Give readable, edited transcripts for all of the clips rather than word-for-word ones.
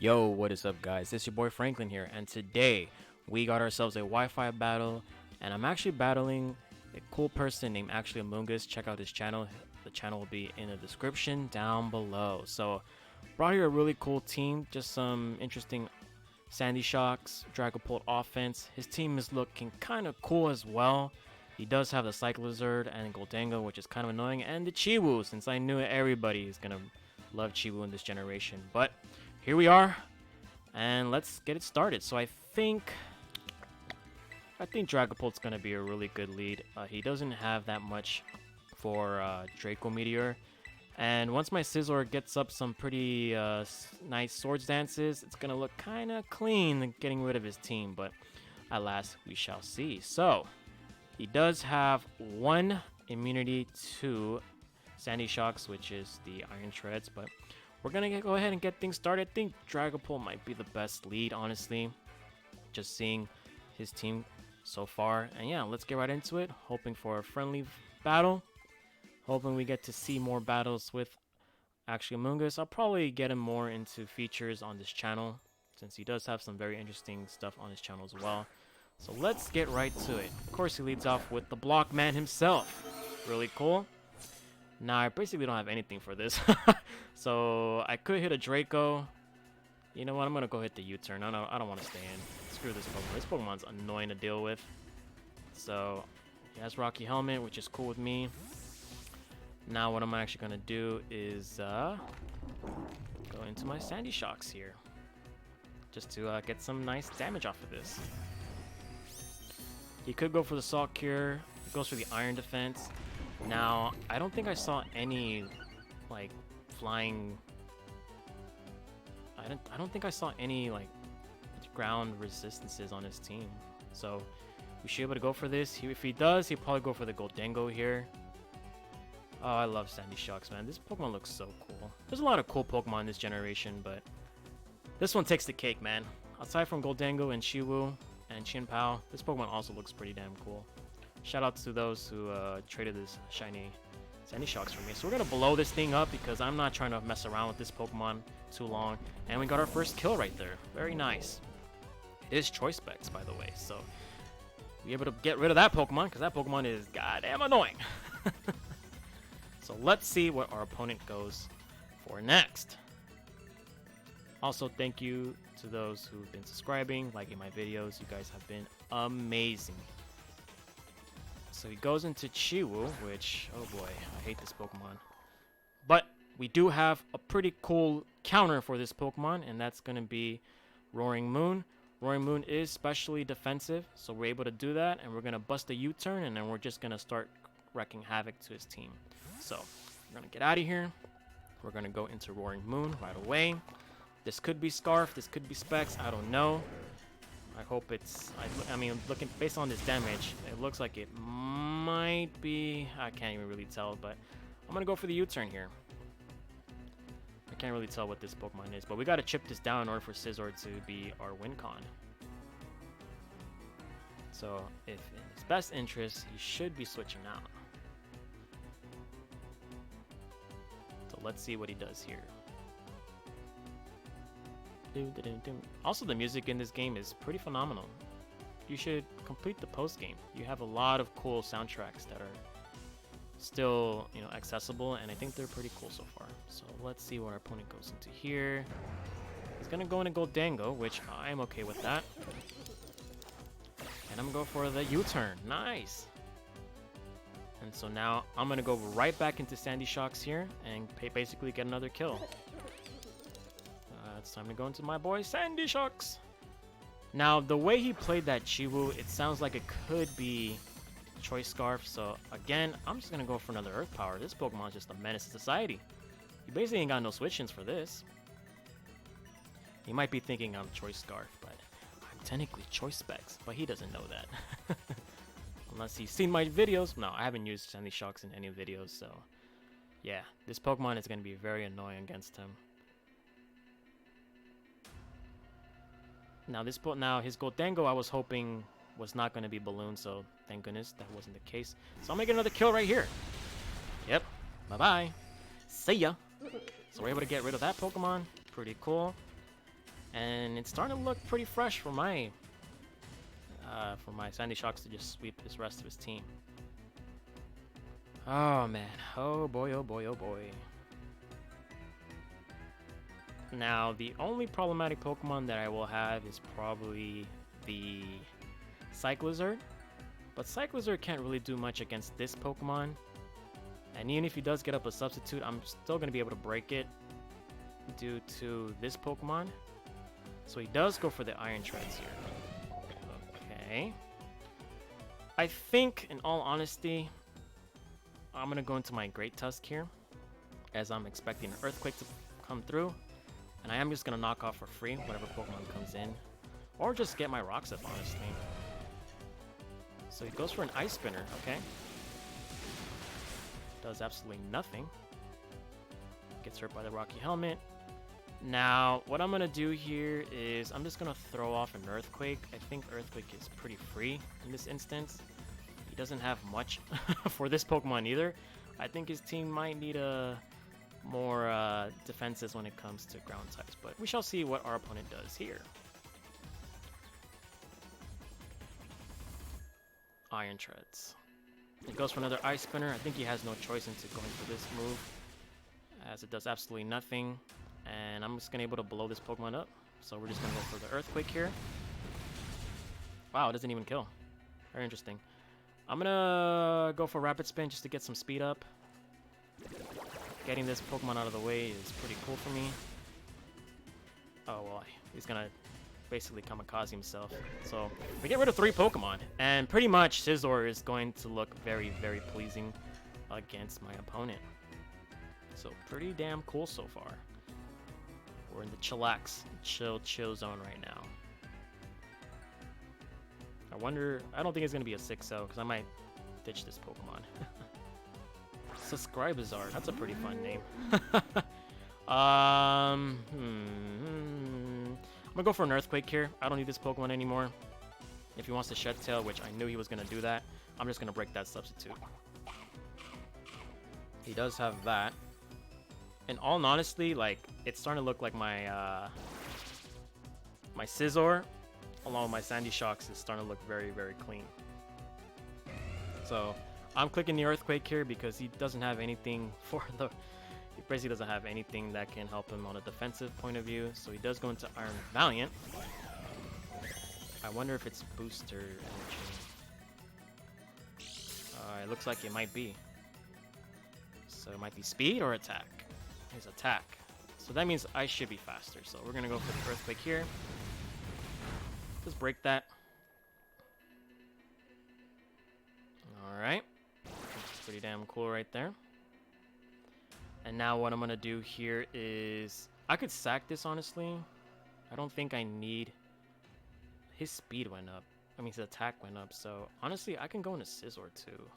Yo, what is up, guys? It's your boy Franklin here, and today we got ourselves a Wi-Fi battle, and I'm actually battling a cool person named actually Among Us. Check out his channel. The channel will be in the description down below. So, brought here a really cool team, just some interesting Sandy Shocks, Dragapult offense. His team is looking kind of cool as well. He does have the Cyclizard and Goldango, which is kind of annoying, and the Chiwu, since I knew everybody is gonna love Chiwu in this generation. But here we are, and let's get it started. So I think Dragapult's gonna be a really good lead. He doesn't have that much for Draco Meteor, and once my Scizor gets up some pretty nice Swords Dances, it's gonna look kind of clean getting rid of his team. But alas, we shall see. So he does have one immunity to Sandy Shocks, which is the Iron Treads, but we're gonna go ahead and get things started. I think Dragapult might be the best lead, honestly, just seeing his team so far. And yeah, let's get right into it, hoping for a friendly battle, hoping we get to see more battles with actually Among Us. I'll probably get him more into features on this channel, since he does have some very interesting stuff on his channel as well. So let's get right to it. Of course, he leads off with the Block Man himself. Really cool. Now, I basically don't have anything for this. So, I could hit a Draco. You know what? I'm going to go hit the U-turn. I don't want to stay in. Screw this Pokemon. This Pokemon's annoying to deal with. So, he has Rocky Helmet, which is cool with me. Now, what I'm actually going to do is go into my Sandy Shocks here, just to get some nice damage off of this. He could go for the Salt Cure. He goes for the Iron Defense. Now, I don't think I saw any, like, flying... I don't think I saw any, like, ground resistances on his team. So, we should be able to go for this. If he does, he'll probably go for the Goldango here. Oh, I love Sandy Shocks, man. This Pokemon looks so cool. There's a lot of cool Pokemon in this generation, but this one takes the cake, man. Aside from Goldango and Chiwu and Chinpao, this Pokemon also looks pretty damn cool. Shout out to those who traded this shiny Sandy Shocks for me. So we're going to blow this thing up because I'm not trying to mess around with this Pokemon too long. And we got our first kill right there. Very nice. It is Choice Specs, by the way. So we're able to get rid of that Pokemon because that Pokemon is goddamn annoying. So let's see what our opponent goes for next. Also, thank you to those who've been subscribing, liking my videos. You guys have been amazing. So he goes into Chiwu, which, oh boy, I hate this Pokemon. But we do have a pretty cool counter for this Pokemon, and that's going to be Roaring Moon. Roaring Moon is specially defensive, so we're able to do that, and we're going to bust a U-turn, and then we're just going to start wreaking havoc to his team. So we're going to get out of here. We're going to go into Roaring Moon right away. This could be Scarf, this could be Specs, I don't know. I hope it's... I mean, looking based on this damage, it looks like it might be... I can't even really tell, but I'm going to go for the U-turn here. I can't really tell what this Pokemon is, but we got to chip this down in order for Scizor to be our win con. So, if in his best interest, he should be switching out. So, let's see what he does here. Also, the music in this game is pretty phenomenal. You should complete the post game. You have a lot of cool soundtracks that are still, you know, accessible, and I think they're pretty cool so far. So let's see what our opponent goes into here. He's gonna go into Goldango, which I'm okay with that. And I'm gonna go for the U-turn. Nice. And so now I'm gonna go right back into Sandy Shocks here and basically get another kill. It's time to go into my boy Sandy Shocks. Now, the way he played that Chiwu, it sounds like it could be Choice Scarf. So, again, I'm just going to go for another Earth Power. This Pokemon is just a menace to society. You basically ain't got no switch-ins for this. You might be thinking I'm Choice Scarf, but I'm technically Choice Specs. But he doesn't know that. Unless he's seen my videos. No, I haven't used Sandy Shocks in any videos, so... yeah, this Pokemon is going to be very annoying against him. Now his Goldango I was hoping was not going to be Balloon, so thank goodness that wasn't the case. So I'm going to get another kill right here. Yep. Bye-bye. See ya. So we're able to get rid of that Pokemon. Pretty cool. And it's starting to look pretty fresh for my Sandy Shocks to just sweep his rest of his team. Oh man, oh boy, oh boy, oh boy. Now, the only problematic Pokemon that I will have is probably the Cyclizard. But Cyclizard can't really do much against this Pokemon. And even if he does get up a substitute, I'm still going to be able to break it due to this Pokemon. So he does go for the Iron Treads here. Okay. I think, in all honesty, I'm going to go into my Great Tusk here, as I'm expecting an Earthquake to come through. And I am just going to knock off for free whatever Pokemon comes in. Or just get my rocks up, honestly. So he goes for an Ice Spinner, okay. Does absolutely nothing. Gets hurt by the Rocky Helmet. Now, what I'm going to do here is I'm just going to throw off an Earthquake. I think Earthquake is pretty free in this instance. He doesn't have much for this Pokemon either. I think his team might need more defenses when it comes to ground types, but we shall see what our opponent does here. Iron Treads. He goes for another Ice Spinner. I think he has no choice into going for this move, as it does absolutely nothing. And I'm just going to be able to blow this Pokemon up. So we're just going to go for the Earthquake here. Wow, it doesn't even kill. Very interesting. I'm going to go for Rapid Spin just to get some speed up. Getting this Pokemon out of the way is pretty cool for me. Oh, well, he's going to basically kamikaze himself. So we get rid of 3 Pokemon. And pretty much Scizor is going to look very, very pleasing against my opponent. So pretty damn cool so far. We're in the chill zone right now. I don't think it's going to be a 6-0 because I might ditch this Pokemon. Subscribazard, that's a pretty fun name. I'm going to go for an Earthquake here. I don't need this Pokemon anymore. If he wants to Shed Tail, which I knew he was going to do that, I'm just going to break that substitute. He does have that. And all honestly, like, it's starting to look like my my Scizor, along with my Sandy Shocks, is starting to look very, very clean. So I'm clicking the Earthquake here because he doesn't have anything he basically doesn't have anything that can help him on a defensive point of view. So he does go into Iron Valiant. I wonder if it's booster energy. It looks like it might be. So it might be speed or attack. His attack. So that means I should be faster. So we're going to go for the Earthquake here. Just break that. Alright. That's pretty damn cool right there. And now what I'm going to do here is... I could sack this, honestly. I don't think I need... His speed went up. I mean, his attack went up. So, honestly, I can go into Scizor, too.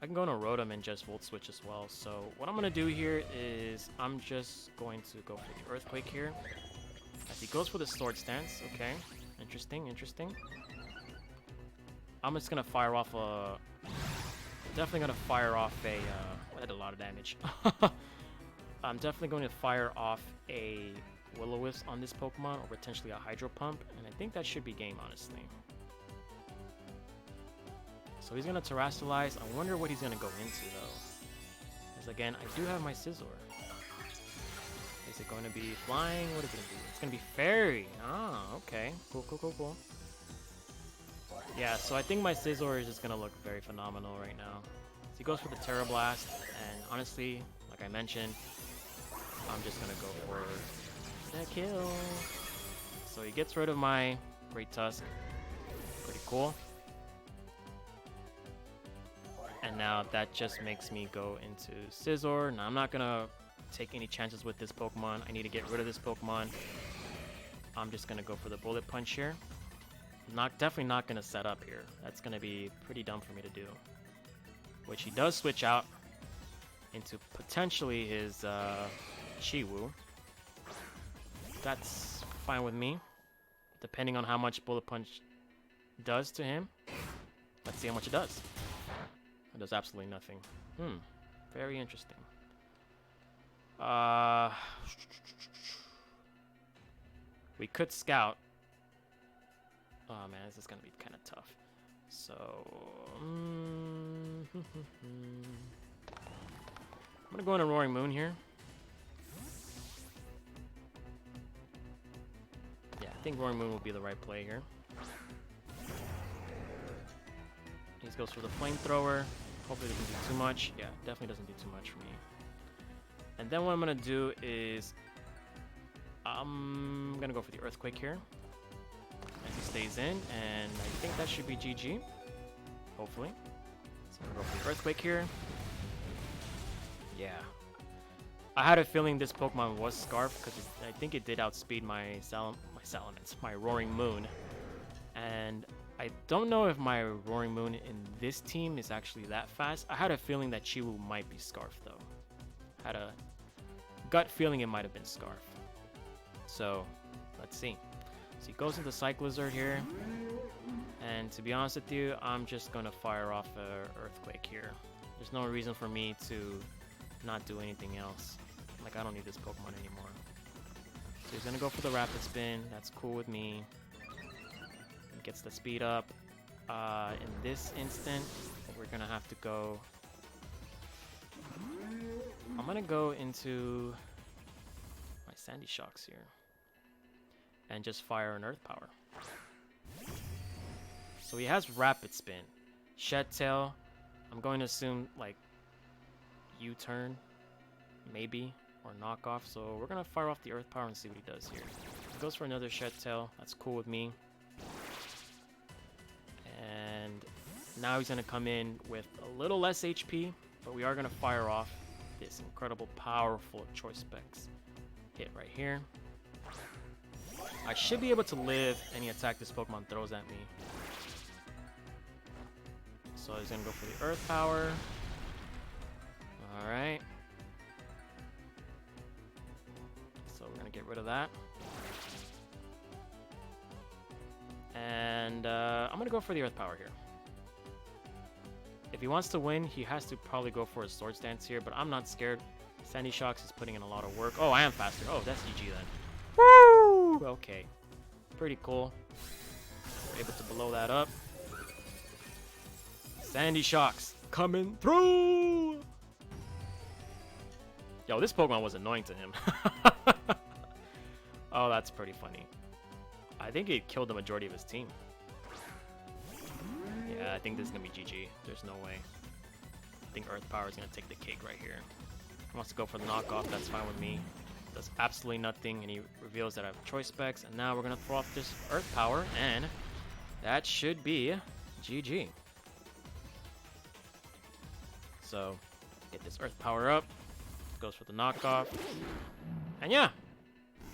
I can go into Rotom and just Volt Switch as well. So, what I'm going to do here is... I'm just going to go for the Earthquake here. As he goes for the Sword Stance. Okay. Interesting, interesting. I'm just going to fire off a... Definitely going to fire off a... that did a lot of damage. I'm definitely going to fire off a Will-O-Wisp on this Pokemon, or potentially a Hydro Pump, and I think that should be game, honestly. So he's going to Terrasilize. I wonder what he's going to go into, though. Because, again, I do have my Scizor. Is it going to be Flying? What is it going to be? It's going to be Fairy. Ah, okay. Cool, cool, cool, cool. Yeah, so I think my Scizor is just going to look very phenomenal right now. So he goes for the Terra Blast, and honestly, like I mentioned, I'm just going to go for that kill. So he gets rid of my Great Tusk. Pretty cool. And now that just makes me go into Scizor. Now I'm not going to take any chances with this Pokemon. I need to get rid of this Pokemon. I'm just going to go for the Bullet Punch here. Definitely not going to set up here. That's going to be pretty dumb for me to do. Which he does switch out into potentially his Chiwu. That's fine with me. Depending on how much Bullet Punch does to him. Let's see how much it does. It does absolutely nothing. Very interesting. We could scout. Oh man, this is gonna be kind of tough. So I'm gonna go into Roaring Moon here. Yeah, I think Roaring Moon will be the right play here. He goes for the flamethrower. Hopefully it doesn't do too much. Yeah, definitely doesn't do too much for me. And then what I'm gonna do is I'm gonna go for the Earthquake here. As he stays in, and I think that should be GG. Hopefully. So I'm gonna go for the Earthquake here. Yeah. I had a feeling this Pokemon was Scarf because I think it did outspeed my Salamence, my Roaring Moon. And I don't know if my Roaring Moon in this team is actually that fast. I had a feeling that Chiwu might be Scarf though. Had a gut feeling it might have been Scarf. So let's see. So he goes into Cyclizard here. And to be honest with you, I'm just going to fire off an Earthquake here. There's no reason for me to not do anything else. Like, I don't need this Pokemon anymore. So he's going to go for the Rapid Spin. That's cool with me. He gets the speed up. In this instant, we're going to have to go... I'm going to go into my Sandy Shocks here. And just fire an Earth Power. So he has Rapid Spin. Shed Tail. I'm going to assume, like, U-turn. Maybe. Or knockoff. So we're going to fire off the Earth Power and see what he does here. He goes for another Shed Tail. That's cool with me. And now he's going to come in with a little less HP. But we are going to fire off this incredible, powerful Choice Specs hit right here. I should be able to live any attack this Pokemon throws at me. So he's going to go for the Earth Power. Alright. So we're going to get rid of that. And I'm going to go for the Earth Power here. If he wants to win, he has to probably go for a Swords Dance here, but I'm not scared. Sandy Shocks is putting in a lot of work. Oh, I am faster. Oh, that's GG then. Woo! Okay. Pretty cool. We're able to blow that up. Sandy Shocks coming through! Yo, this Pokemon was annoying to him. Oh, that's pretty funny. I think it killed the majority of his team. Yeah, I think this is going to be GG. There's no way. I think Earth Power is going to take the cake right here. He wants to go for the knockoff. That's fine with me. Does absolutely nothing, and he reveals that I have Choice Specs. And now we're going to throw off this Earth Power, and that should be GG. So, get this Earth Power up. Goes for the knockoff. And yeah,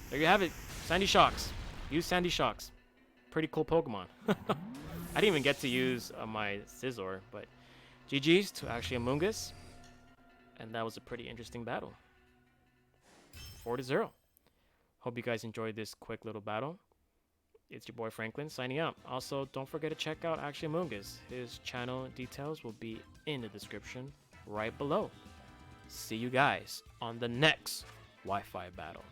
there you have it. Sandy Shocks. Use Sandy Shocks. Pretty cool Pokemon. I didn't even get to use my Scizor, but GG's to actually Amoonguss. And that was a pretty interesting battle. 4-0. Hope you guys enjoyed this quick little battle. It's your boy Franklin signing out. Also, don't forget to check out Actually Amoonguss. His channel details will be in the description right below. See you guys on the next Wi-Fi battle.